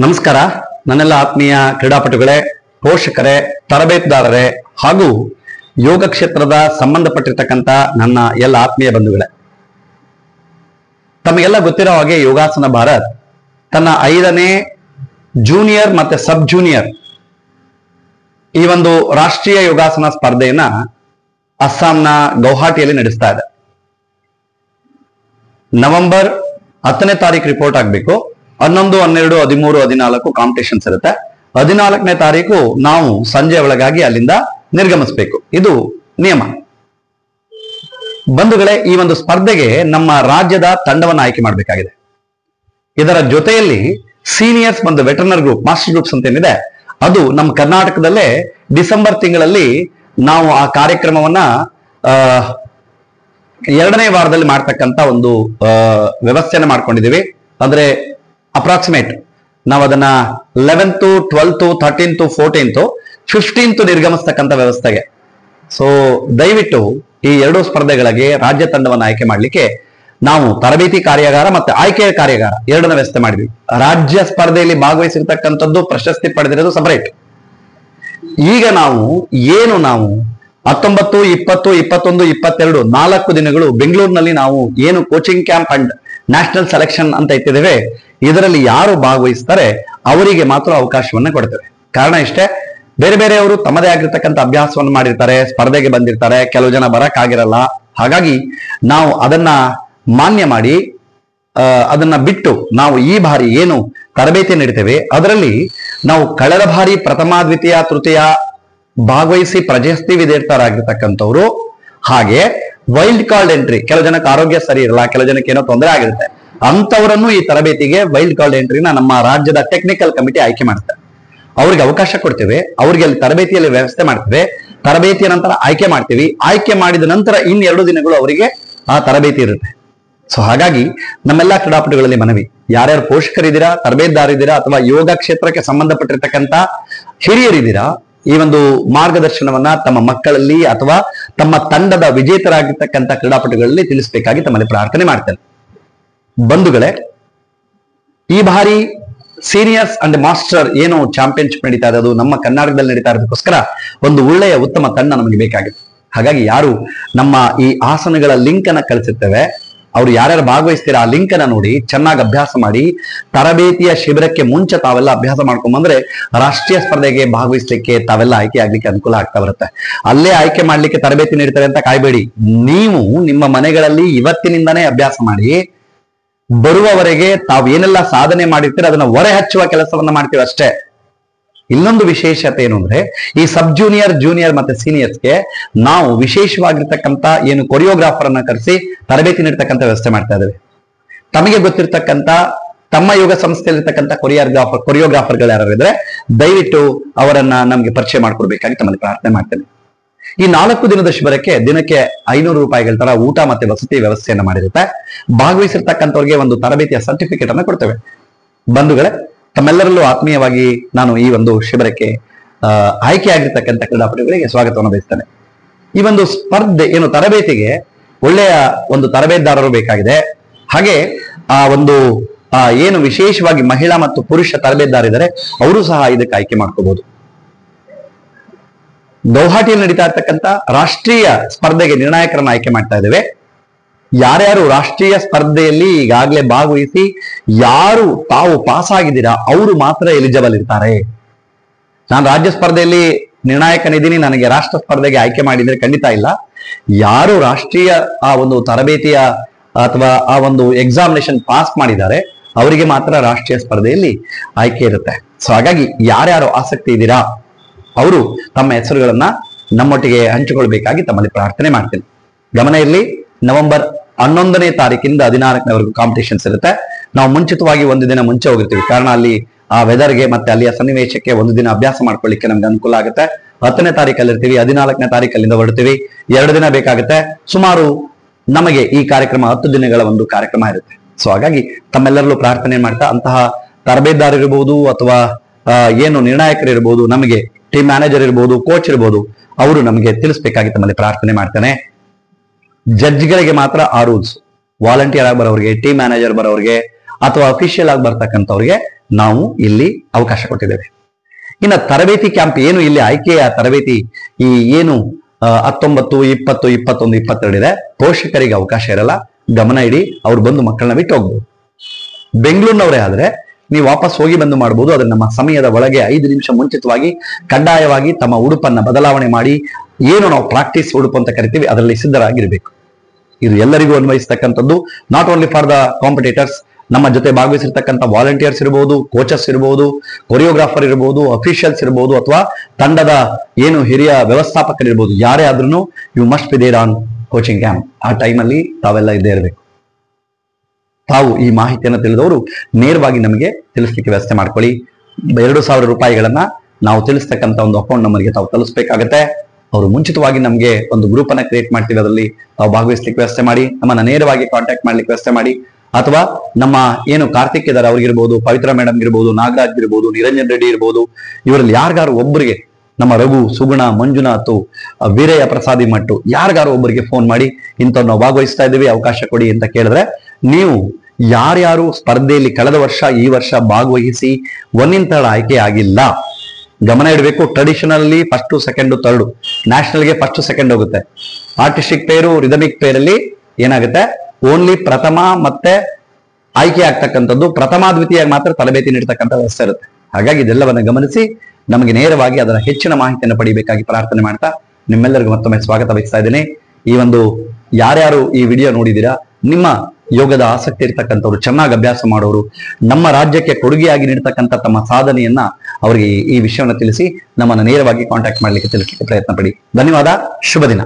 ನಮಸ್ಕಾರ. ನನ್ನೆಲ್ಲ ಆತ್ಮೀಯ ಕ್ರೀಡಾಪಟುಗಳೇ, ಪೋಷಕರೇ, ತರಬೇತುದಾರರೇ ಹಾಗೂ ಯೋಗ ಕ್ಷೇತ್ರದ ಸಂಬಂಧಪಟ್ಟಿರ್ತಕ್ಕಂಥ ನನ್ನ ಎಲ್ಲ ಆತ್ಮೀಯ ಬಂಧುಗಳೇ, ತಮಗೆಲ್ಲ ಗೊತ್ತಿರೋ ಹಾಗೆ ಯೋಗಾಸನ ಭಾರತ್ ತನ್ನ 5ನೇ ಜೂನಿಯರ್ ಮತ್ತೆ ಸಬ್ ಜೂನಿಯರ್ ಈ ಒಂದು ರಾಷ್ಟ್ರೀಯ ಯೋಗಾಸನ ಸ್ಪರ್ಧೆಯನ್ನ ಅಸ್ಸಾಂನ ಗೌಹಾಟಿಯಲ್ಲಿ ನಡೆಸ್ತಾ ಇದೆ. ನವೆಂಬರ್ 10ನೇ ತಾರೀಕು ರಿಪೋರ್ಟ್ ಆಗಬೇಕು. 11, 12, 13, 14 ಕಾಂಪಿಟೇಷನ್ಸ್ ಇರುತ್ತೆ. 14ನೇ ತಾರೀಕು ನಾವು ಸಂಜೆ ಒಳಗಾಗಿ ಅಲ್ಲಿಂದ ನಿರ್ಗಮಿಸಬೇಕು. ಇದು ನಿಯಮ. ಬಂಧುಗಳೇ, ಈ ಒಂದು ಸ್ಪರ್ಧೆಗೆ ನಮ್ಮ ರಾಜ್ಯದ ತಂಡವನ್ನು ಆಯ್ಕೆ ಮಾಡಬೇಕಾಗಿದೆ. ಇದರ ಜೊತೆಯಲ್ಲಿ ಸೀನಿಯರ್ಸ್ ಒಂದು ವೆಟರ್ನರ್ ಗ್ರೂಪ್, ಮಾಸ್ಟರ್ ಗ್ರೂಪ್ಸ್ ಅಂತ ಏನಿದೆ, ಅದು ನಮ್ಮ ಕರ್ನಾಟಕದಲ್ಲೇ ಡಿಸೆಂಬರ್ ತಿಂಗಳಲ್ಲಿ ನಾವು ಆ ಕಾರ್ಯಕ್ರಮವನ್ನ 2ನೇ ವಾರದಲ್ಲಿ ಮಾಡ್ತಕ್ಕಂಥ ಒಂದು ವ್ಯವಸ್ಥೆಯನ್ನು ಮಾಡ್ಕೊಂಡಿದ್ದೀವಿ. ಅಂದ್ರೆ ಅಪ್ರಾಕ್ಸಿಮೇಟ್ ನಾವು ಅದನ್ನ 11th, 12th, 13th, 14th, 15th ನಿರ್ಗಮಿಸ್ತಕ್ಕಂಥ ವ್ಯವಸ್ಥೆಗೆ. ಸೊ ದಯವಿಟ್ಟು ಈ 2 ಸ್ಪರ್ಧೆಗಳಿಗೆ ರಾಜ್ಯ ತಂಡವನ್ನು ಆಯ್ಕೆ ಮಾಡಲಿಕ್ಕೆ ನಾವು ತರಬೇತಿ ಕಾರ್ಯಾಗಾರ ಮತ್ತೆ ಆಯ್ಕೆಯ ಕಾರ್ಯಾಗಾರ 2ನ ವ್ಯವಸ್ಥೆ ಮಾಡಿದ್ವಿ. ರಾಜ್ಯ ಸ್ಪರ್ಧೆಯಲ್ಲಿ ಭಾಗವಹಿಸಿರ್ತಕ್ಕಂಥದ್ದು, ಪ್ರಶಸ್ತಿ ಪಡೆದಿರೋದು ಸಪರೇಟ್. ಈಗ ನಾವು 19, 20, 21, 22 4 ದಿನಗಳು ಬೆಂಗಳೂರಿನಲ್ಲಿ ನಾವು ಏನು coaching camp and national selection ಅಂತ ಇಟ್ಟಿದ್ದೇವೆ, ಇದರಲ್ಲಿ ಯಾರು ಭಾಗವಹಿಸ್ತಾರೆ ಅವರಿಗೆ ಮಾತ್ರ ಅವಕಾಶವನ್ನ ಕೊಡ್ತೇವೆ. ಕಾರಣ ಇಷ್ಟೇ, ಬೇರೆ ಬೇರೆಯವರು ತಮ್ಮದೇ ಆಗಿರ್ತಕ್ಕಂಥ ಅಭ್ಯಾಸವನ್ನು ಮಾಡಿರ್ತಾರೆ, ಸ್ಪರ್ಧೆಗೆ ಬಂದಿರ್ತಾರೆ, ಕೆಲವು ಜನ ಬರಕ್ಕಾಗಿರಲ್ಲ. ಹಾಗಾಗಿ ನಾವು ಅದನ್ನ ಮಾನ್ಯ ಮಾಡಿ ಅದನ್ನ ಬಿಟ್ಟು ನಾವು ಈ ಬಾರಿ ಏನು ತರಬೇತಿ ನೀಡ್ತೇವೆ ಅದರಲ್ಲಿ ನಾವು ಕಳೆದ ಬಾರಿ ಪ್ರಥಮ, ದ್ವಿತೀಯ, ತೃತೀಯ ಭಾಗವಹಿಸಿ ಪ್ರಶಸ್ತಿ ವಿಜೇತರಾಗಿರ್ತಕ್ಕಂಥವ್ರು, ಹಾಗೆ ವೈಲ್ಡ್ ಕಾರ್ಡ್ ಎಂಟ್ರಿ, ಕೆಲವು ಜನಕ್ಕೆ ಆರೋಗ್ಯ ಸರಿ ಇರಲ್ಲ, ಕೆಲವು ಜನಕ್ಕೆ ಏನೋ ತೊಂದರೆ ಆಗಿರುತ್ತೆ, ಅಂತವರನ್ನು ಈ ತರಬೇತಿಗೆ ವೈಲ್ಡ್ ಕಾರ್ಡ್ ಎಂಟ್ರಿನ ನಮ್ಮ ರಾಜ್ಯದ ಟೆಕ್ನಿಕಲ್ ಕಮಿಟಿ ಆಯ್ಕೆ ಮಾಡ್ತಾರೆ. ಅವ್ರಿಗೆ ಅವಕಾಶ ಕೊಡ್ತೇವೆ, ಅವ್ರಿಗೆ ಅಲ್ಲಿ ತರಬೇತಿಯಲ್ಲಿ ವ್ಯವಸ್ಥೆ ಮಾಡ್ತೇವೆ. ತರಬೇತಿಯ ನಂತರ ಆಯ್ಕೆ ಮಾಡ್ತೀವಿ. ಆಯ್ಕೆ ಮಾಡಿದ ನಂತರ 2 ದಿನಗಳು ಅವರಿಗೆ ಆ ತರಬೇತಿ ಇರುತ್ತೆ. ಸೊ ಹಾಗಾಗಿ ನಮ್ಮೆಲ್ಲ ಕ್ರೀಡಾಪಟುಗಳಲ್ಲಿ ಮನವಿ, ಯಾರ್ಯಾರು ಪೋಷಕರಿದ್ದೀರಾ, ತರಬೇತುದಾರಿದ್ದೀರಾ ಅಥವಾ ಯೋಗ ಕ್ಷೇತ್ರಕ್ಕೆ ಸಂಬಂಧಪಟ್ಟಿರ್ತಕ್ಕಂಥ ಹಿರಿಯರಿದ್ದೀರಾ, ಈ ಒಂದು ಮಾರ್ಗದರ್ಶನವನ್ನ ತಮ್ಮ ಮಕ್ಕಳಲ್ಲಿ ಅಥವಾ ತಮ್ಮ ತಂಡದ ವಿಜೇತರಾಗಿರ್ತಕ್ಕಂಥ ಕ್ರೀಡಾಪಟುಗಳಲ್ಲಿ ತಿಳಿಸಬೇಕಾಗಿ ತಮ್ಮಲ್ಲಿ ಪ್ರಾರ್ಥನೆ ಮಾಡ್ತೇನೆ. ಬಂಧುಗಳೇ, ಈ ಬಾರಿ ಸೀನಿಯರ್ಸ್ ಅಂಡ್ ಮಾಸ್ಟರ್ ಏನು ಚಾಂಪಿಯನ್ಶಿಪ್ ನಡೀತಾ ಇದೆ, ಅದು ನಮ್ಮ ಕರ್ನಾಟಕದಲ್ಲಿ ನಡೀತಾ ಇರೋದಕ್ಕೋಸ್ಕರ ಒಂದು ಒಳ್ಳೆಯ ಉತ್ತಮ ತಂಡ ನಮಗೆ ಬೇಕಾಗಿದೆ. ಹಾಗಾಗಿ ಯಾರು ನಮ್ಮ ಈ ಆಸನಗಳ ಲಿಂಕ್ ಅನ್ನ ಕಳಿಸಿರ್ತೇವೆ, ಅವ್ರು ಯಾರ್ಯಾರು ಭಾಗವಹಿಸ್ತೀರಾ ಆ ಲಿಂಕ್ ಅನ್ನ ನೋಡಿ ಚೆನ್ನಾಗಿ ಅಭ್ಯಾಸ ಮಾಡಿ, ತರಬೇತಿಯ ಶಿಬಿರಕ್ಕೆ ಮುಂಚೆ ತಾವೆಲ್ಲ ಅಭ್ಯಾಸ ಮಾಡ್ಕೊಂಡ್ಬಂದ್ರೆ ರಾಷ್ಟ್ರೀಯ ಸ್ಪರ್ಧೆಗೆ ಭಾಗವಹಿಸ್ಲಿಕ್ಕೆ ತಾವೆಲ್ಲ ಆಯ್ಕೆ ಆಗ್ಲಿಕ್ಕೆ ಅನುಕೂಲ ಆಗ್ತಾ ಬರುತ್ತೆ. ಅಲ್ಲೇ ಆಯ್ಕೆ ಮಾಡ್ಲಿಕ್ಕೆ ತರಬೇತಿ ನೀಡ್ತಾರೆ ಅಂತ ಕಾಯ್ಬೇಡಿ. ನೀವು ನಿಮ್ಮ ಮನೆಗಳಲ್ಲಿ ಇವತ್ತಿನಿಂದನೇ ಅಭ್ಯಾಸ ಮಾಡಿ, ಬರುವವರೆಗೆ ತಾವು ಏನೆಲ್ಲ ಸಾಧನೆ ಮಾಡಿರ್ತೀರ ಅದನ್ನ ಹೊರೆ ಹಚ್ಚುವ ಕೆಲಸವನ್ನ ಮಾಡ್ತೀವಿ ಅಷ್ಟೇ. ಇನ್ನೊಂದು ವಿಶೇಷತೆ ಏನು ಅಂದ್ರೆ, ಈ ಸಬ್ ಜೂನಿಯರ್, ಜೂನಿಯರ್ ಮತ್ತೆ ಸೀನಿಯರ್ಸ್ಗೆ ನಾವು ವಿಶೇಷವಾಗಿರ್ತಕ್ಕಂಥ ಏನು ಕೊರಿಯೋಗ್ರಾಫರ್ ಅನ್ನ ಕರೆಸಿ ತರಬೇತಿ ನೀಡ್ತಕ್ಕಂಥ ವ್ಯವಸ್ಥೆ ಮಾಡ್ತಾ ಇದ್ದೇವೆ. ತಮಗೆ ಗೊತ್ತಿರ್ತಕ್ಕಂಥ ತಮ್ಮ ಯೋಗ ಸಂಸ್ಥೆಯಲ್ಲಿರ್ತಕ್ಕಂಥ ಕೊರಿಯೋಗ್ರಾಫರ್ಗಳು ಯಾರು ಇದ್ರೆ ದಯವಿಟ್ಟು ಅವರನ್ನ ನಮ್ಗೆ ಪರಿಚಯ ಮಾಡ್ಕೊಡ್ಬೇಕಾಗಿ ತಮ್ಮಲ್ಲಿ ಪ್ರಾರ್ಥನೆ ಮಾಡ್ತೇನೆ. ಈ 4 ದಿನದ ಶಿಬಿರಕ್ಕೆ ದಿನಕ್ಕೆ 500 ರೂಪಾಯಿಗಳ ತರ ಊಟ ಮತ್ತೆ ವಸತಿ ವ್ಯವಸ್ಥೆಯನ್ನ ಮಾಡಿರುತ್ತೆ. ಭಾಗವಹಿಸಿರ್ತಕ್ಕಂಥವ್ರಿಗೆ ಒಂದು ತರಬೇತಿಯ ಸರ್ಟಿಫಿಕೇಟ್ ಅನ್ನ ಕೊಡ್ತೇವೆ. ಬಂಧುಗಳೇ, ತಮ್ಮೆಲ್ಲರಲ್ಲೂ ಆತ್ಮೀಯವಾಗಿ ನಾನು ಈ ಒಂದು ಶಿಬಿರಕ್ಕೆ ಆಯ್ಕೆಯಾಗಿರ್ತಕ್ಕಂಥ ಕ್ರೀಡಾಪಟುಗಳಿಗೆ ಸ್ವಾಗತವನ್ನು ಬಯಸ್ತೇನೆ. ಈ ಒಂದು ಸ್ಪರ್ಧೆ ಏನು ತರಬೇತಿಗೆ ಒಳ್ಳೆಯ ಒಂದು ತರಬೇತುದಾರರು ಬೇಕಾಗಿದೆ. ಹಾಗೆ ಆ ಒಂದು ಏನು ವಿಶೇಷವಾಗಿ ಮಹಿಳಾ ಮತ್ತು ಪುರುಷ ತರಬೇತುದಾರಿದ್ದಾರೆ, ಅವರು ಸಹ ಇದಕ್ಕೆ ಆಯ್ಕೆ ಮಾಡ್ಕೋಬಹುದು. ಗೌಹಾಟಿಯಲ್ಲಿ ನಡೀತಾ ಇರ್ತಕ್ಕಂಥ ರಾಷ್ಟ್ರೀಯ ಸ್ಪರ್ಧೆಗೆ ನಿರ್ಣಾಯಕರನ್ನ ಆಯ್ಕೆ ಮಾಡ್ತಾ ಇದ್ದೇವೆ. ಯಾರ್ಯಾರು ರಾಷ್ಟ್ರೀಯ ಸ್ಪರ್ಧೆಯಲ್ಲಿ ಈಗಾಗಲೇ ಭಾಗವಹಿಸಿ ಯಾರು ತಾವು ಪಾಸ್ ಆಗಿದ್ದೀರಾ ಅವರು ಮಾತ್ರ ಎಲಿಜಿಬಲ್ ಇರ್ತಾರೆ. ನಾನು ರಾಜ್ಯ ಸ್ಪರ್ಧೆಯಲ್ಲಿ ನಿರ್ಣಾಯಕನಿದ್ದೀನಿ, ನನಗೆ ರಾಷ್ಟ್ರ ಸ್ಪರ್ಧೆಗೆ ಆಯ್ಕೆ ಮಾಡಿದ್ರೆ ಖಂಡಿತ ಇಲ್ಲ. ಯಾರು ರಾಷ್ಟ್ರೀಯ ಆ ಒಂದು ತರಬೇತಿಯ ಅಥವಾ ಆ ಒಂದು ಎಕ್ಸಾಮಿನೇಷನ್ ಪಾಸ್ ಮಾಡಿದ್ದಾರೆ ಅವರಿಗೆ ಮಾತ್ರ ರಾಷ್ಟ್ರೀಯ ಸ್ಪರ್ಧೆಯಲ್ಲಿ ಆಯ್ಕೆ ಇರುತ್ತೆ. ಸೊ ಹಾಗಾಗಿ ಯಾರ್ಯಾರು ಆಸಕ್ತಿ ಇದ್ದೀರಾ ಅವರು ತಮ್ಮ ಹೆಸರುಗಳನ್ನ ನಮ್ಮೊಟ್ಟಿಗೆ ಹಂಚಿಕೊಳ್ಬೇಕಾಗಿ ತಮ್ಮಲ್ಲಿ ಪ್ರಾರ್ಥನೆ ಮಾಡ್ತೇನೆ. ಗಮನ ಇರಲಿ, ನವೆಂಬರ್ 11ನೇ ತಾರೀಕಿಂದ 14ನೇವರೆಗೂ ಕಾಂಪಿಟೇಷನ್ಸ್ ಇರುತ್ತೆ. ನಾವು ಮುಂಚಿತವಾಗಿ 1 ದಿನ ಮುಂಚೆ ಹೋಗಿರ್ತೀವಿ, ಕಾರಣ ಅಲ್ಲಿ ಆ ವೆದರ್ಗೆ ಮತ್ತೆ ಅಲ್ಲಿಯ ಸನ್ನಿವೇಶಕ್ಕೆ 1 ದಿನ ಅಭ್ಯಾಸ ಮಾಡ್ಕೊಳ್ಳಿಕ್ಕೆ ನಮ್ಗೆ ಅನುಕೂಲ ಆಗುತ್ತೆ. 10ನೇ ತಾರೀಕಲ್ಲಿ ಇರ್ತೀವಿ, 14ನೇ ತಾರೀಕಲ್ಲಿಂದ ಹೊರಡ್ತೀವಿ. 2 ದಿನ ಬೇಕಾಗುತ್ತೆ. ಸುಮಾರು ನಮಗೆ ಈ ಕಾರ್ಯಕ್ರಮ 10 ದಿನಗಳ ಒಂದು ಕಾರ್ಯಕ್ರಮ ಇರುತ್ತೆ. ಸೊ ಹಾಗಾಗಿ ತಮ್ಮೆಲ್ಲರಲ್ಲೂ ಪ್ರಾರ್ಥನೆ ಮಾಡ್ತಾ, ಅಂತಹ ತರಬೇತುದಾರರಿರ್ಬೋದು ಅಥವಾ ಏನು ನಿರ್ಣಾಯಕರಿರ್ಬೋದು, ನಮಗೆ ಟೀಮ್ ಮ್ಯಾನೇಜರ್ ಇರ್ಬೋದು, ಕೋಚ್ ಇರ್ಬೋದು, ಅವರು ನಮಗೆ ತಿಳಿಸ್ಬೇಕಾಗಿ ತಮ್ಮಲ್ಲಿ ಪ್ರಾರ್ಥನೆ ಮಾಡ್ತೇನೆ. ಜಡ್ಜ್ಗಳಿಗೆ ಮಾತ್ರ ಆ ರೂಲ್ಸ್, ವಾಲಂಟಿಯರ್ ಆಗಿ ಬರೋರಿಗೆ, ಟೀಮ್ ಮ್ಯಾನೇಜರ್ ಬರೋರಿಗೆ ಅಥವಾ ಅಫಿಷಿಯಲ್ ಆಗಿ ಬರ್ತಕ್ಕಂಥವ್ರಿಗೆ ನಾವು ಇಲ್ಲಿ ಅವಕಾಶ ಕೊಟ್ಟಿದ್ದೇವೆ. ಇನ್ನು ತರಬೇತಿ ಕ್ಯಾಂಪ್ ಏನು ಇಲ್ಲಿ ಆಯ್ಕೆಯ ತರಬೇತಿ ಈ ಏನು 19, 20, 21, 22 ಇದೆ, ಪೋಷಕರಿಗೆ ಅವಕಾಶ ಇರಲ್ಲ. ಗಮನ ಇಡಿ, ಅವ್ರು ಬಂದು ಮಕ್ಕಳನ್ನ ಬಿಟ್ಟು ಹೋಗ್ಬೋದು. ಬೆಂಗಳೂರಿನವರೇ ಆದ್ರೆ ನೀವು ವಾಪಸ್ ಹೋಗಿ ಬಂದು ಮಾಡಬಹುದು. ಆದ್ರೆ ನಮ್ಮ ಸಮಯದ ಒಳಗೆ 5 ನಿಮಿಷ ಮುಂಚಿತವಾಗಿ ಕಡ್ಡಾಯವಾಗಿ ತಮ್ಮ ಉಡುಪನ್ನ ಬದಲಾವಣೆ ಮಾಡಿ, ಏನು ನಾವು ಪ್ರಾಕ್ಟೀಸ್ ಉಡುಪು ಅಂತ ಕರಿತೀವಿ, ಅದರಲ್ಲಿ ಸಿದ್ಧರಾಗಿರ್ಬೇಕು. ಇದು ಎಲ್ಲರಿಗೂ ಅನ್ವಯಿಸ್ತಕ್ಕಂಥದ್ದು. Not only for the competitors, ನಮ್ಮ ಜೊತೆ ಭಾಗವಹಿಸಿರ್ತಕ್ಕಂಥ ವಾಲಂಟಿಯರ್ಸ್ ಇರಬಹುದು, ಕೋಚಸ್ ಇರಬಹುದು, ಕೊರಿಯೋಗ್ರಾಫರ್ ಇರಬಹುದು, ಅಫಿಷಿಯಲ್ಸ್ ಇರಬಹುದು, ಅಥವಾ ತಂಡದ ಏನು ಹಿರಿಯ ವ್ಯವಸ್ಥಾಪಕರಿರ್ಬೋದು, ಯಾರೇ ಆದ್ರೂ you must be there on coaching camp. ಆ ಟೈಮಲ್ಲಿ ತಾವೆಲ್ಲ ಇದ್ದೇ ಇರಬೇಕು. ತಾವು ಈ ಮಾಹಿತಿಯನ್ನು ತಿಳಿದವರು ನೇರವಾಗಿ ನಮಗೆ ತಿಳಿಸ್ಲಿಕ್ಕೆ ವ್ಯವಸ್ಥೆ ಮಾಡ್ಕೊಳ್ಳಿ. 2,000 ರೂಪಾಯಿಗಳನ್ನ ನಾವು ತಿಳಿಸ್ತಕ್ಕಂಥ ಒಂದು ಅಕೌಂಟ್ ನಂಬರ್ಗೆ ತಾವು ತಲುಪಿಸಬೇಕಾಗತ್ತೆ. ಅವರು ಮುಂಚಿತವಾಗಿ ನಮಗೆ ಒಂದು ಗ್ರೂಪ್ ಅನ್ನ ಕ್ರಿಯೇಟ್ ಮಾಡ್ತೀವಿ, ಅದರಲ್ಲಿ ತಾವು ಭಾಗವಹಿಸ್ಲಿಕ್ಕೆ ವ್ಯವಸ್ಥೆ ಮಾಡಿ, ನಮ್ಮನ್ನ ನೇರವಾಗಿ ಕಾಂಟ್ಯಾಕ್ಟ್ ಮಾಡ್ಲಿಕ್ಕೆ ವ್ಯವಸ್ಥೆ ಮಾಡಿ. ಅಥವಾ ನಮ್ಮ ಏನು ಕಾರ್ತಿಕ್ ಇದ್ದಾರೆ ಅವ್ರಿಗಿರ್ಬೋದು, ಪವಿತ್ರ ಮೇಡಮ್ ಇರ್ಬೋದು, ನಾಗರಾಜ್ ಇರ್ಬೋದು, ನಿರಂಜನ್ ರೆಡ್ಡಿ ಇರ್ಬೋದು, ಇವರಲ್ಲಿ ಯಾರಿಗಾರು ಒಬ್ಬರಿಗೆ, ನಮ್ಮ ರಘು, ಸುಗುಣ, ಮಂಜುನಾಥ್, ವೀರಯ್ಯ ಪ್ರಸಾದಿ ಮಟ್ಟು, ಯಾರಿಗಾರು ಒಬ್ಬರಿಗೆ ಫೋನ್ ಮಾಡಿ ಇಂಥ ನಾವು ಭಾಗವಹಿಸ್ತಾ ಇದ್ದೀವಿ, ಅವಕಾಶ ಕೊಡಿ ಅಂತ ಕೇಳಿದ್ರೆ, ನೀವು ಯಾರ್ಯಾರು ಸ್ಪರ್ಧೆಯಲ್ಲಿ ಕಳೆದ ವರ್ಷ ಈ ವರ್ಷ ಭಾಗವಹಿಸಿ ಒಂದಿಂತಳ ಆಯ್ಕೆ ಆಗಿಲ್ಲ, ಗಮನ ಇಡಬೇಕು. ಟ್ರೆಡಿಷನಲ್ ಫಸ್ಟ್, ಸೆಕೆಂಡ್, ಥರ್ಡ್, ನ್ಯಾಷನಲ್ಗೆ ಫಸ್ಟ್, ಸೆಕೆಂಡ್ ಹೋಗುತ್ತೆ. ಆರ್ಟಿಸ್ಟಿಕ್ ಪೇರು, ರಿದಮಿಕ್ ಪೇರಲ್ಲಿ ಏನಾಗುತ್ತೆ, ಓನ್ಲಿ ಪ್ರಥಮ ಮತ್ತೆ ಆಯ್ಕೆ ಆಗ್ತಕ್ಕಂಥದ್ದು, ಪ್ರಥಮ ದ್ವಿತೀಯ ಮಾತ್ರ ತರಬೇತಿ ನೀಡತಕ್ಕಂಥ ವ್ಯವಸ್ಥೆ ಇರುತ್ತೆ. ಹಾಗಾಗಿ ಇದೆಲ್ಲವನ್ನ ಗಮನಿಸಿ ನಮಗೆ ನೇರವಾಗಿ ಅದರ ಹೆಚ್ಚಿನ ಮಾಹಿತಿಯನ್ನು ಪಡಿಬೇಕಾಗಿ ಪ್ರಾರ್ಥನೆ ಮಾಡ್ತಾ ನಿಮ್ಮೆಲ್ಲರಿಗೂ ಮತ್ತೊಮ್ಮೆ ಸ್ವಾಗತ ಬಯಸ್ತಾ ಇದ್ದೇನೆ. ಈ ಒಂದು ಯಾರ್ಯಾರು ಈ ವಿಡಿಯೋ ನೋಡಿದ್ದೀರಾ, ನಿಮ್ಮ ಯೋಗದ ಆಸಕ್ತಿ ಇರ್ತಕ್ಕಂಥವ್ರು, ಚೆನ್ನಾಗಿ ಅಭ್ಯಾಸ ಮಾಡೋರು, ನಮ್ಮ ರಾಜ್ಯಕ್ಕೆ ಕೊಡುಗೆಯಾಗಿ ನೀಡತಕ್ಕಂಥ ತಮ್ಮ ಸಾಧನೆಯನ್ನ ಅವರಿಗೆ ಈ ವಿಷಯವನ್ನು ತಿಳಿಸಿ ನಮ್ಮನ್ನು ನೇರವಾಗಿ ಕಾಂಟ್ಯಾಕ್ಟ್ ಮಾಡ್ಲಿಕ್ಕೆ ತಿಳಿಸಲಿಕ್ಕೆ ಪ್ರಯತ್ನ ಪಡಿ. ಧನ್ಯವಾದ. ಶುಭ ದಿನ.